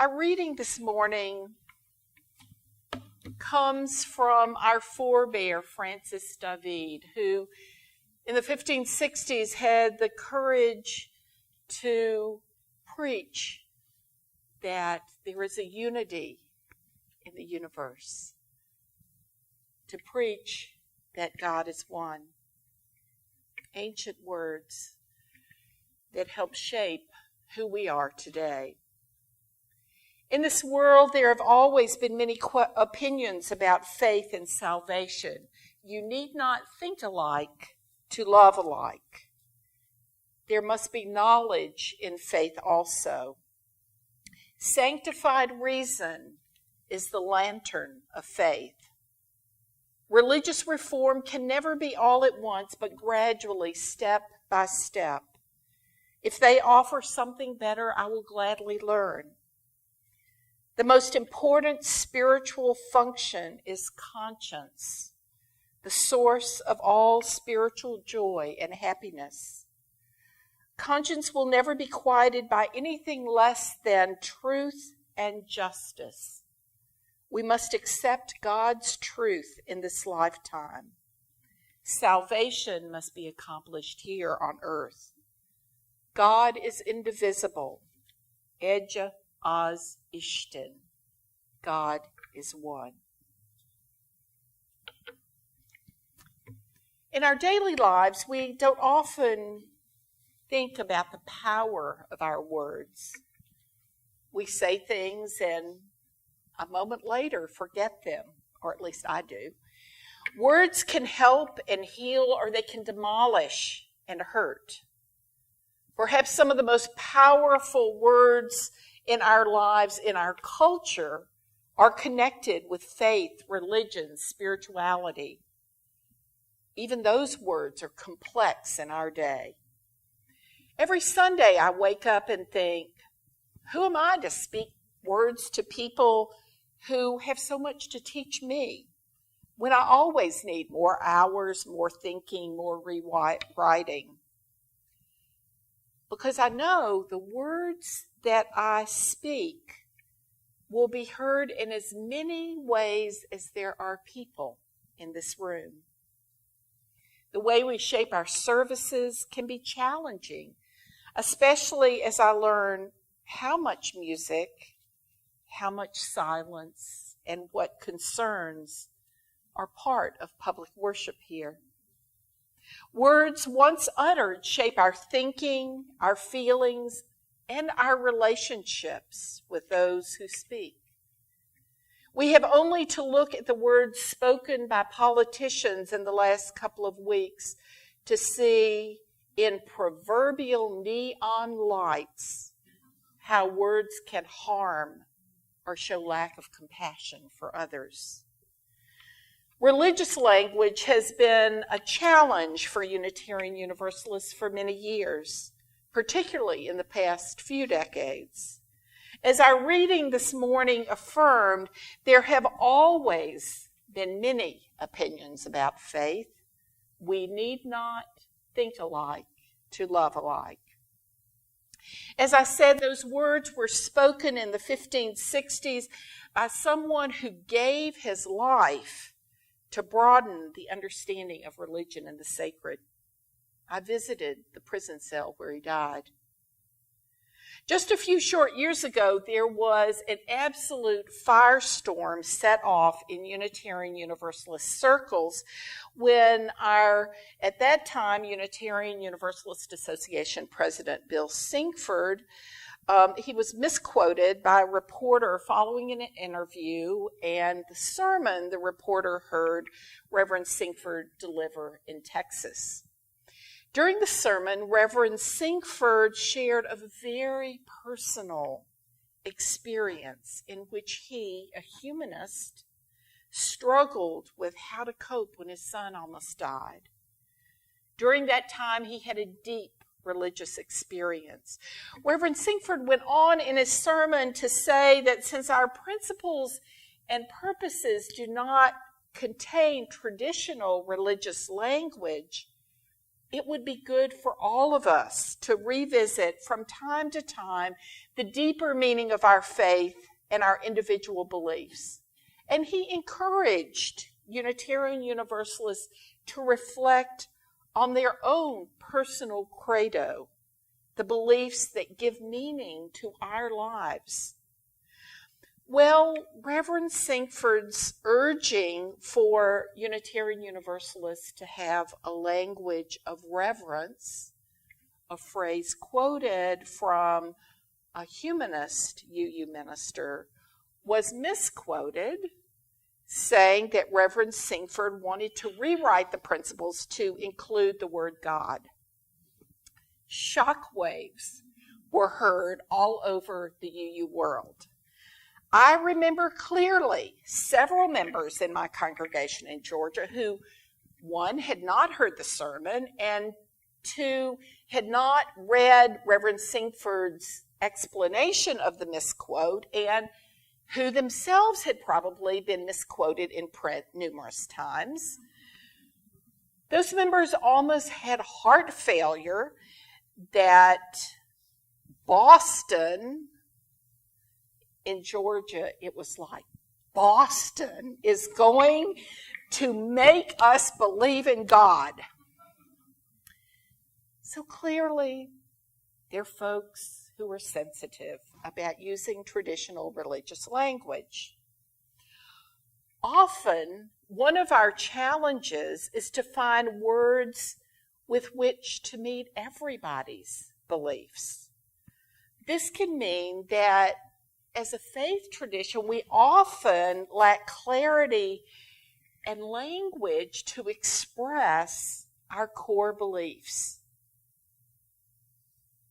Our reading this morning comes from our forebear, Francis David, who in the 1560s had the courage to preach that there is a unity in the universe, to preach that God is one. Ancient words that help shape who we are today. In this world, there have always been many opinions about faith and salvation. You need not think alike to love alike. There must be knowledge in faith also. Sanctified reason is the lantern of faith. Religious reform can never be all at once, but gradually, step by step. If they offer something better, I will gladly learn. The most important spiritual function is conscience, the source of all spiritual joy and happiness. Conscience will never be quieted by anything less than truth and justice. We must accept God's truth in this lifetime. Salvation must be accomplished here on earth. God is indivisible. Eja az Isten. God is one. In our daily lives, we don't often think about the power of our words. We say things and a moment later forget them, or at least I do. Words can help and heal, or they can demolish and hurt. Perhaps some of the most powerful words in our lives, in our culture, are connected with faith, religion, spirituality. Even those words are complex in our day. Every Sunday I wake up and think, who am I to speak words to people who have so much to teach me, when I always need more hours, more thinking, more rewriting? Because I know the words that I speak will be heard in as many ways as there are people in this room. The way we shape our services can be challenging, especially as I learn how much music, how much silence, and what concerns are part of public worship here. Words once uttered shape our thinking, our feelings, and our relationships with those who speak. We have only to look at the words spoken by politicians in the last couple of weeks to see in proverbial neon lights how words can harm or show lack of compassion for others. Religious language has been a challenge for Unitarian Universalists for many years, particularly in the past few decades. As our reading this morning affirmed, there have always been many opinions about faith. We need not think alike to love alike. As I said, those words were spoken in the 1560s by someone who gave his life to broaden the understanding of religion and the sacred. I visited the prison cell where he died. Just a few short years ago, there was an absolute firestorm set off in Unitarian Universalist circles when at that time, Unitarian Universalist Association President Bill Sinkford, he was misquoted by a reporter following an interview, and the sermon the reporter heard Reverend Sinkford deliver in Texas. During the sermon, Reverend Sinkford shared a very personal experience in which he, a humanist, struggled with how to cope when his son almost died. During that time, he had a deep religious experience. Reverend Sinkford went on in his sermon to say that since our principles and purposes do not contain traditional religious language, it would be good for all of us to revisit from time to time the deeper meaning of our faith and our individual beliefs. And he encouraged Unitarian Universalists to reflect on their own personal credo, the beliefs that give meaning to our lives. Well, Reverend Sinkford's urging for Unitarian Universalists to have a language of reverence, a phrase quoted from a humanist UU minister, was misquoted, saying that Reverend Sinkford wanted to rewrite the principles to include the word God. Shockwaves were heard all over the UU world. I remember clearly several members in my congregation in Georgia who, one, had not heard the sermon, and two, had not read Reverend Sinkford's explanation of the misquote, and who themselves had probably been misquoted in print numerous times. Those members almost had heart failure that Boston, in Georgia, it was like, Boston is going to make us believe in God. So clearly, they're folks who are sensitive about using traditional religious language. Often, one of our challenges is to find words with which to meet everybody's beliefs. This can mean that as a faith tradition, we often lack clarity and language to express our core beliefs.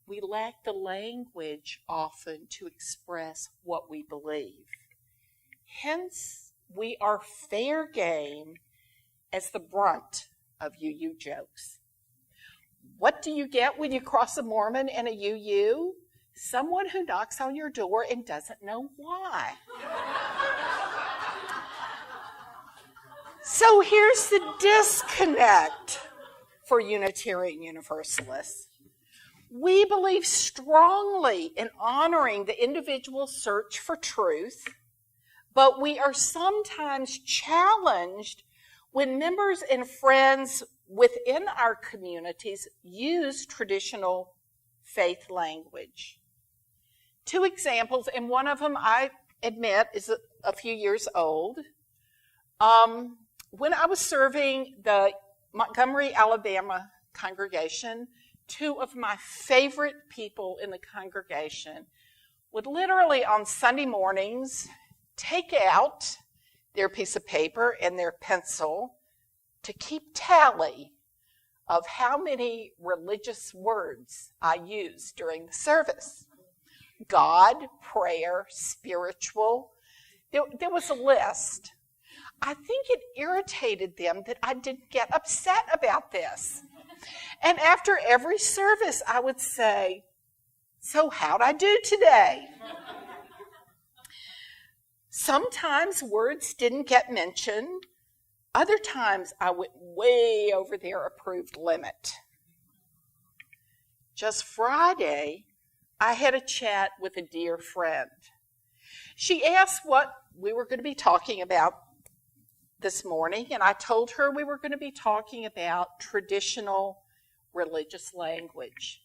We lack the language often to express what we believe. Hence, we are fair game as the brunt of UU jokes. What do you get when you cross a Mormon and a UU? Someone who knocks on your door and doesn't know why. So here's the disconnect for Unitarian Universalists. We believe strongly in honoring the individual search for truth, but we are sometimes challenged when members and friends within our communities use traditional faith language. Two examples, and one of them I admit is a few years old. When I was serving the Montgomery, Alabama congregation, two of my favorite people in the congregation would literally on Sunday mornings take out their piece of paper and their pencil to keep tally of how many religious words I used during the service. God, prayer, spiritual. There was a list. I think it irritated them that I didn't get upset about this. And after every service, I would say, "So how'd I do today?" Sometimes words didn't get mentioned. Other times, I went way over their approved limit. Just Friday, I had a chat with a dear friend. She asked what we were going to be talking about this morning, and I told her we were going to be talking about traditional religious language.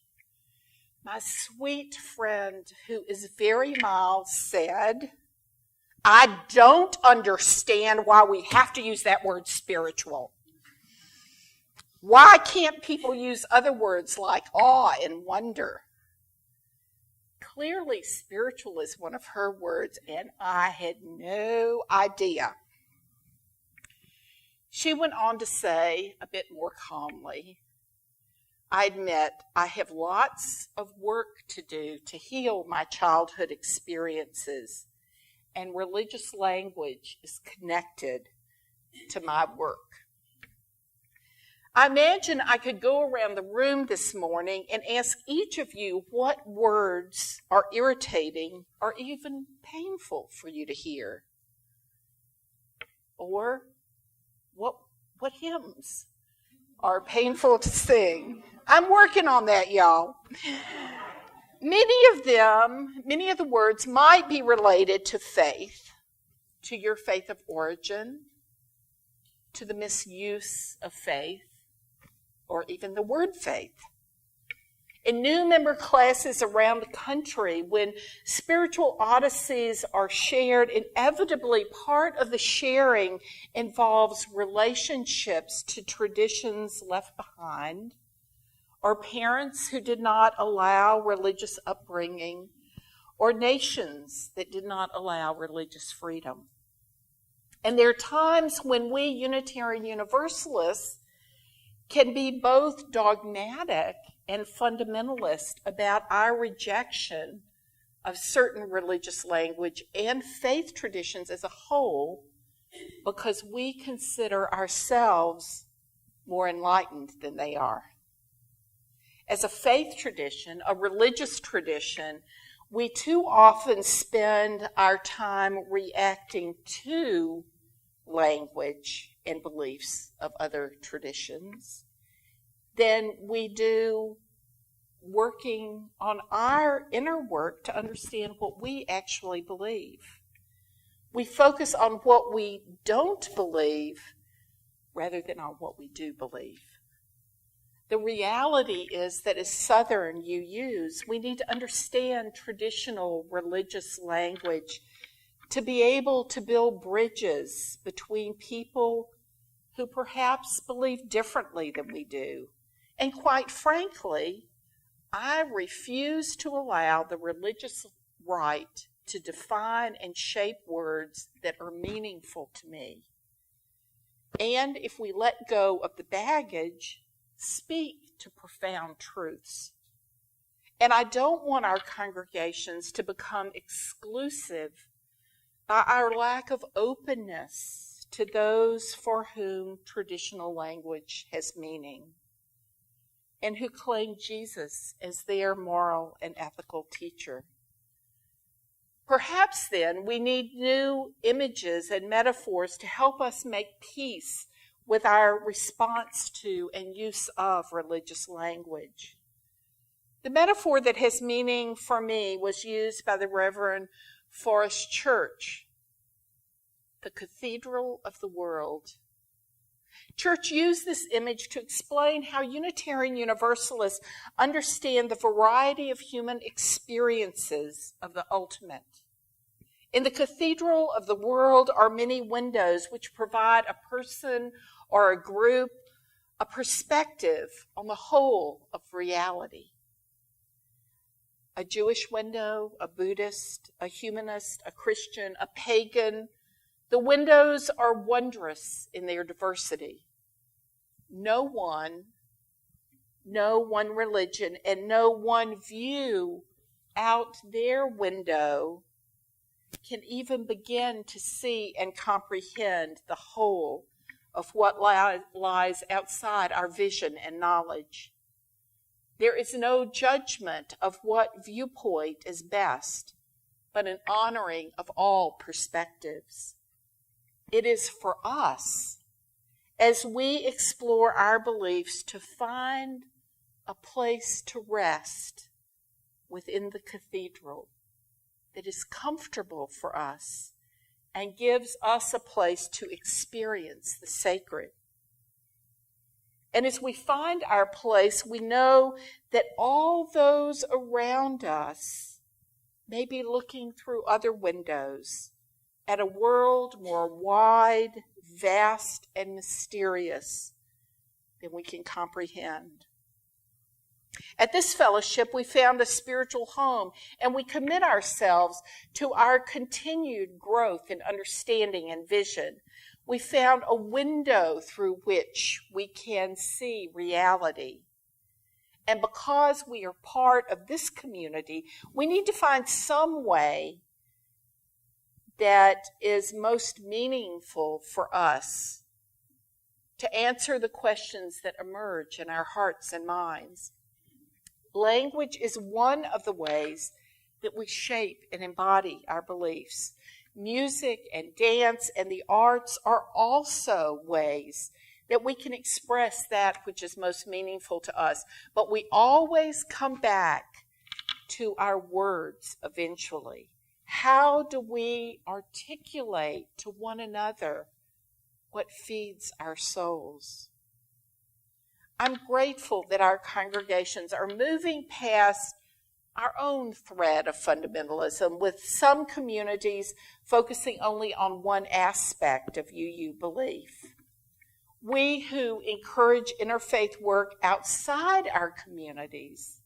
My sweet friend, who is very mild, said, "I don't understand why we have to use that word spiritual. Why can't people use other words like awe and wonder?" Clearly, spiritual is one of her words, and I had no idea. She went on to say, a bit more calmly, "I admit I have lots of work to do to heal my childhood experiences, and religious language is connected to my work." I imagine I could go around the room this morning and ask each of you what words are irritating or even painful for you to hear. Or what hymns or painful to sing. I'm working on that, y'all. Many of the words might be related to faith, to your faith of origin, to the misuse of faith, or even the word faith. In new member classes around the country, when spiritual odysseys are shared, inevitably part of the sharing involves relationships to traditions left behind, or parents who did not allow religious upbringing, or nations that did not allow religious freedom. And there are times when we Unitarian Universalists can be both dogmatic and fundamentalist about our rejection of certain religious language and faith traditions as a whole, because we consider ourselves more enlightened than they are. As a faith tradition, a religious tradition, we too often spend our time reacting to language and beliefs of other traditions than we do working on our inner work to understand what we actually believe. We focus on what we don't believe rather than on what we do believe. The reality is that as Southern UUs, we need to understand traditional religious language to be able to build bridges between people who perhaps believe differently than we do. And quite frankly, I refuse to allow the religious right to define and shape words that are meaningful to me. And if we let go of the baggage, speak to profound truths. And I don't want our congregations to become exclusive by our lack of openness to those for whom traditional language has meaning and who claim Jesus as their moral and ethical teacher. Perhaps then we need new images and metaphors to help us make peace with our response to and use of religious language. The metaphor that has meaning for me was used by the Reverend Forrest Church, the cathedral of the world. Church used this image to explain how Unitarian Universalists understand the variety of human experiences of the ultimate. In the cathedral of the world are many windows which provide a person or a group a perspective on the whole of reality. A Jewish window, a Buddhist, a humanist, a Christian, a pagan. The windows are wondrous in their diversity. No one religion, and no one view out their window can even begin to see and comprehend the whole of what lies outside our vision and knowledge. There is no judgment of what viewpoint is best, but an honoring of all perspectives. It is for us, as we explore our beliefs, to find a place to rest within the cathedral that is comfortable for us and gives us a place to experience the sacred. And as we find our place, we know that all those around us may be looking through other windows at a world more wide, vast, and mysterious than we can comprehend. At this fellowship, we found a spiritual home, and we commit ourselves to our continued growth in understanding and vision. We found a window through which we can see reality. And because we are part of this community, we need to find some way that is most meaningful for us to answer the questions that emerge in our hearts and minds. Language is one of the ways that we shape and embody our beliefs. Music and dance and the arts are also ways that we can express that which is most meaningful to us. But we always come back to our words eventually. How do we articulate to one another what feeds our souls? I'm grateful that our congregations are moving past our own thread of fundamentalism, with some communities focusing only on one aspect of UU belief. We who encourage interfaith work outside our communities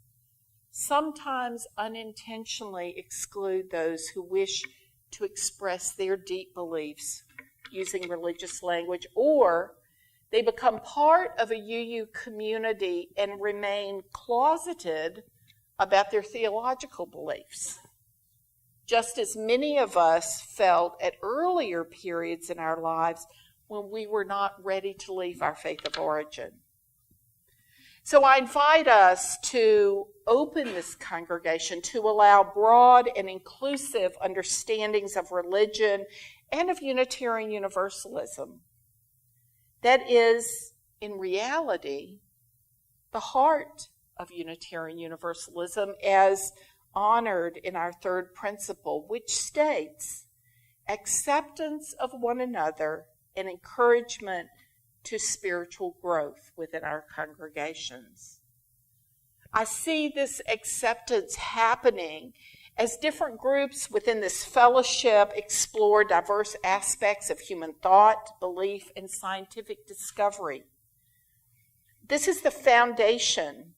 sometimes unintentionally exclude those who wish to express their deep beliefs using religious language, or they become part of a UU community and remain closeted about their theological beliefs. Just as many of us felt at earlier periods in our lives when we were not ready to leave our faith of origin. So I invite us to open this congregation to allow broad and inclusive understandings of religion and of Unitarian Universalism. That is, in reality, the heart of Unitarian Universalism as honored in our third principle, which states acceptance of one another and encouragement to spiritual growth within our congregations. I see this acceptance happening as different groups within this fellowship explore diverse aspects of human thought, belief, and scientific discovery. This is the foundation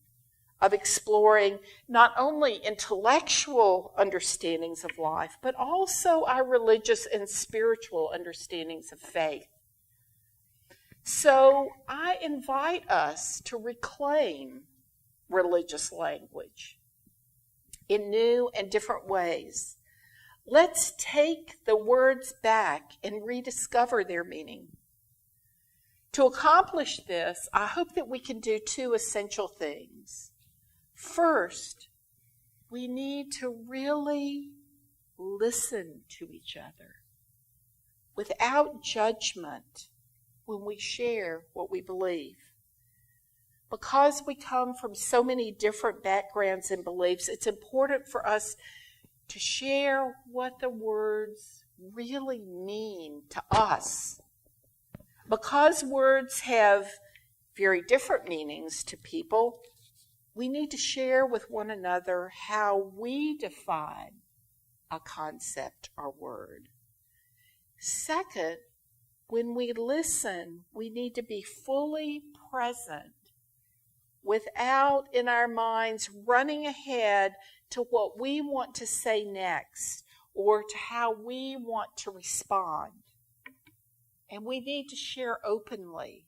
of exploring not only intellectual understandings of life, but also our religious and spiritual understandings of faith. So I invite us to reclaim religious language in new and different ways. Let's take the words back and rediscover their meaning. To accomplish this, I hope that we can do two essential things. First, we need to really listen to each other without judgment when we share what we believe. Because we come from so many different backgrounds and beliefs, it's important for us to share what the words really mean to us. Because words have very different meanings to people, we need to share with one another how we define a concept or word. Second, when we listen, we need to be fully present without in our minds running ahead to what we want to say next or to how we want to respond. And we need to share openly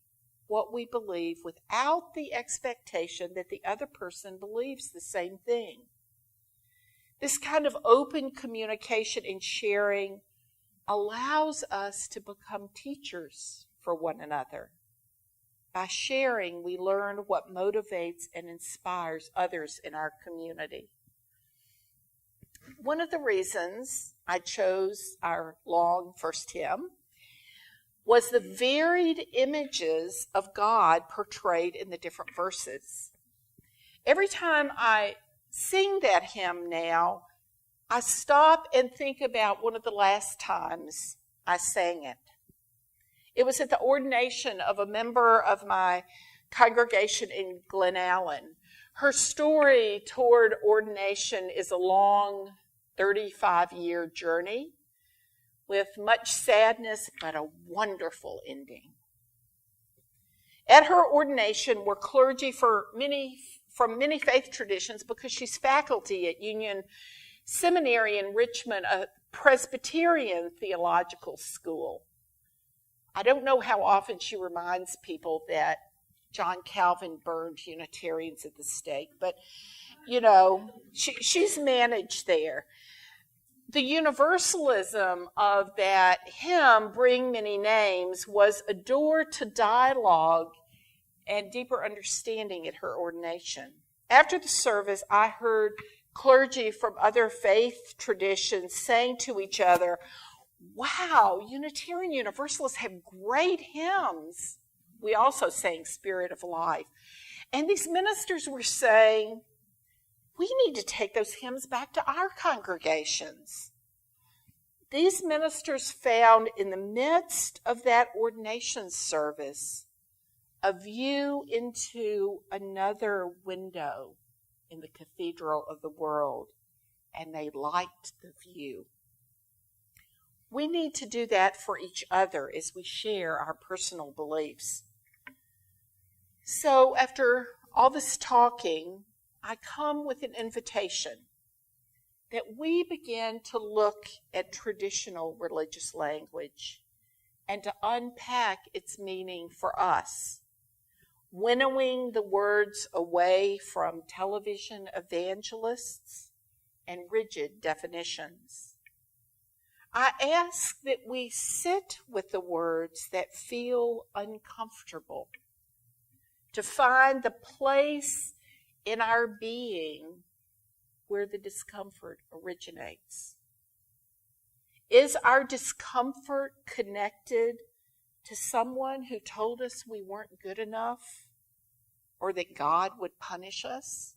what we believe without the expectation that the other person believes the same thing. This kind of open communication and sharing allows us to become teachers for one another. By sharing, we learn what motivates and inspires others in our community. One of the reasons I chose our long first hymn was the varied images of God portrayed in the different verses. Every time I sing that hymn now, I stop and think about one of the last times I sang it. It was at the ordination of a member of my congregation in Glen Allen. Her story toward ordination is a long 35-year journey with much sadness, but a wonderful ending. At her ordination were clergy from many faith traditions because she's faculty at Union Seminary in Richmond, a Presbyterian theological school. I don't know how often she reminds people that John Calvin burned Unitarians at the stake, but, she's managed there. The universalism of that hymn, Bring Many Names, was a door to dialogue and deeper understanding at her ordination. After the service, I heard clergy from other faith traditions saying to each other, "Wow, Unitarian Universalists have great hymns. we also sang Spirit of Life. And these ministers were saying, we need to take those hymns back to our congregations. These ministers found in the midst of that ordination service a view into another window in the cathedral of the world, and they liked the view. We need to do that for each other as we share our personal beliefs. So after all this talking, I come with an invitation that we begin to look at traditional religious language and to unpack its meaning for us, winnowing the words away from television evangelists and rigid definitions. I ask that we sit with the words that feel uncomfortable, to find the place in our being where the discomfort originates. Is our discomfort connected to someone who told us we weren't good enough, or that God would punish us,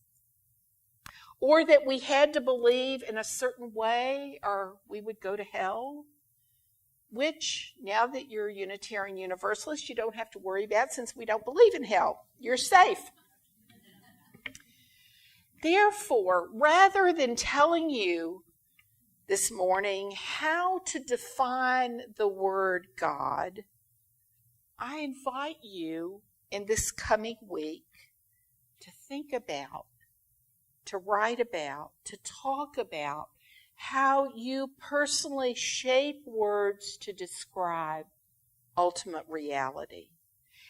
or that we had to believe in a certain way or we would go to hell? Which, now that you're Unitarian Universalist, you don't have to worry about, since we don't believe in hell. You're safe. Therefore, rather than telling you this morning how to define the word God, I invite you in this coming week to think about, to write about, to talk about how you personally shape words to describe ultimate reality.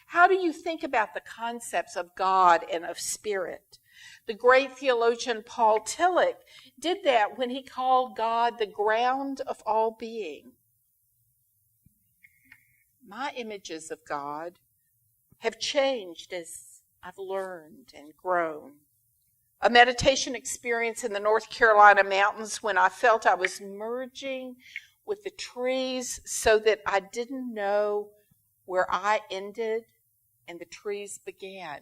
How do you think about the concepts of God and of spirit? The great theologian Paul Tillich did that when he called God the ground of all being. My images of God have changed as I've learned and grown. A meditation experience in the North Carolina mountains when I felt I was merging with the trees so that I didn't know where I ended and the trees began,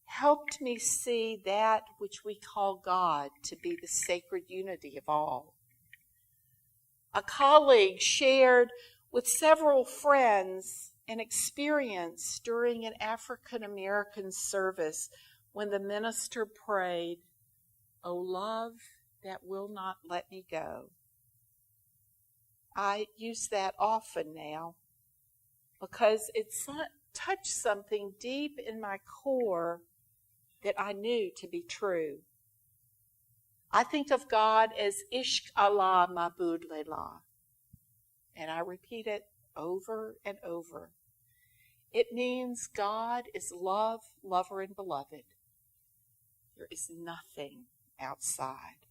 helped me see that which we call God to be the sacred unity of all. A colleague shared with several friends an experience during an African American service when the minister prayed, "O love that will not let me go." I use that often now because it touched something deep in my core that I knew to be true. I think of God as Ishq Allah Mabud Lelah, and I repeat it over and over. It means God is love, lover, and beloved. There is nothing outside.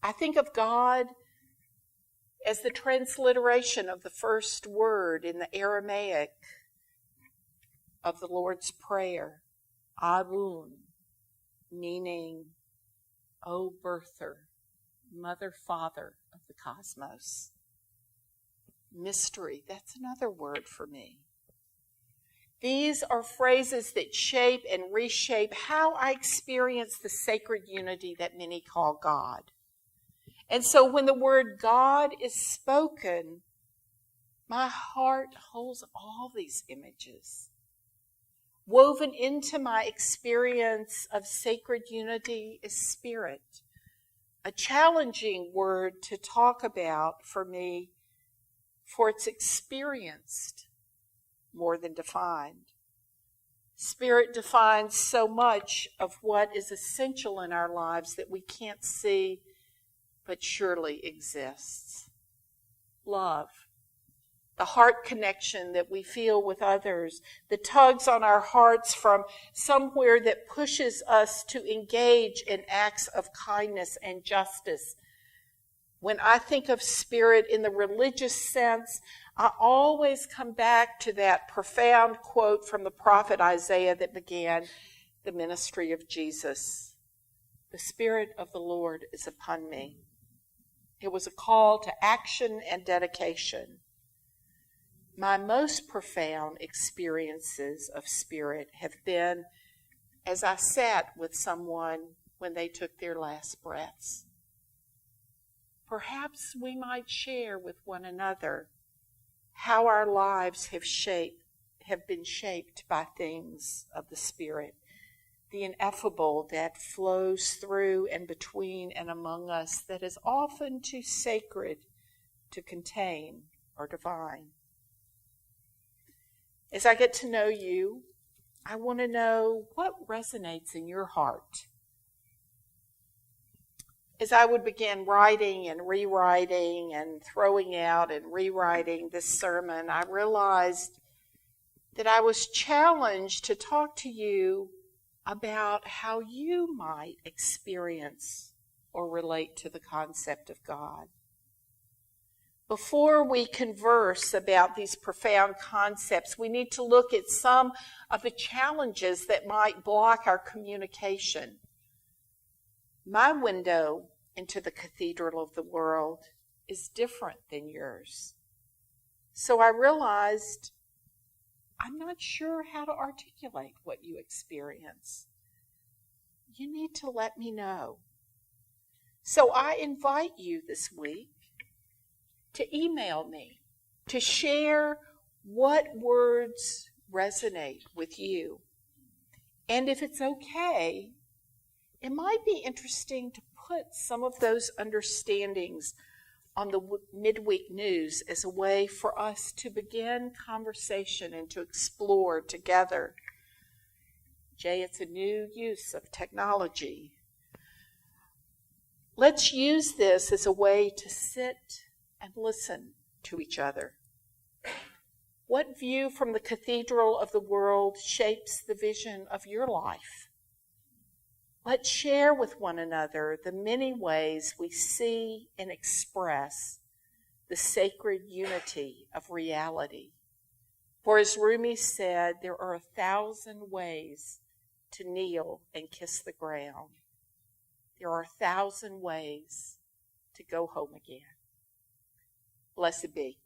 I think of God as the transliteration of the first word in the Aramaic of the Lord's Prayer, Abun, meaning, O birther, mother, father of the cosmos. Mystery, that's another word for me. These are phrases that shape and reshape how I experience the sacred unity that many call God. And so when the word God is spoken, my heart holds all these images. Woven into my experience of sacred unity is spirit, a challenging word to talk about for me, for it's experienced more than defined. Spirit defines so much of what is essential in our lives that we can't see but surely exists. Love, the heart connection that we feel with others, the tugs on our hearts from somewhere that pushes us to engage in acts of kindness and justice. When I think of spirit in the religious sense, I always come back to that profound quote from the prophet Isaiah that began the ministry of Jesus. The Spirit of the Lord is upon me. It was a call to action and dedication. My most profound experiences of spirit have been as I sat with someone when they took their last breaths. Perhaps we might share with one another how our lives have been shaped by things of the Spirit, the ineffable that flows through and between and among us that is often too sacred to contain or divine. As I get to know you, I want to know what resonates in your heart. As I would begin writing and rewriting and throwing out and rewriting this sermon, I realized that I was challenged to talk to you about how you might experience or relate to the concept of God. Before we converse about these profound concepts, we need to look at some of the challenges that might block our communication. My window into the cathedral of the world is different than yours. So I realized I'm not sure how to articulate what you experience. You need to let me know. So I invite you this week to email me, to share what words resonate with you. And if it's okay, it might be interesting to put some of those understandings on the midweek news as a way for us to begin conversation and to explore together. Jay, it's a new use of technology. Let's use this as a way to sit and listen to each other. What view from the cathedral of the world shapes the vision of your life? Let's share with one another the many ways we see and express the sacred unity of reality. For as Rumi said, there are 1,000 ways to kneel and kiss the ground. There are 1,000 ways to go home again. Blessed be.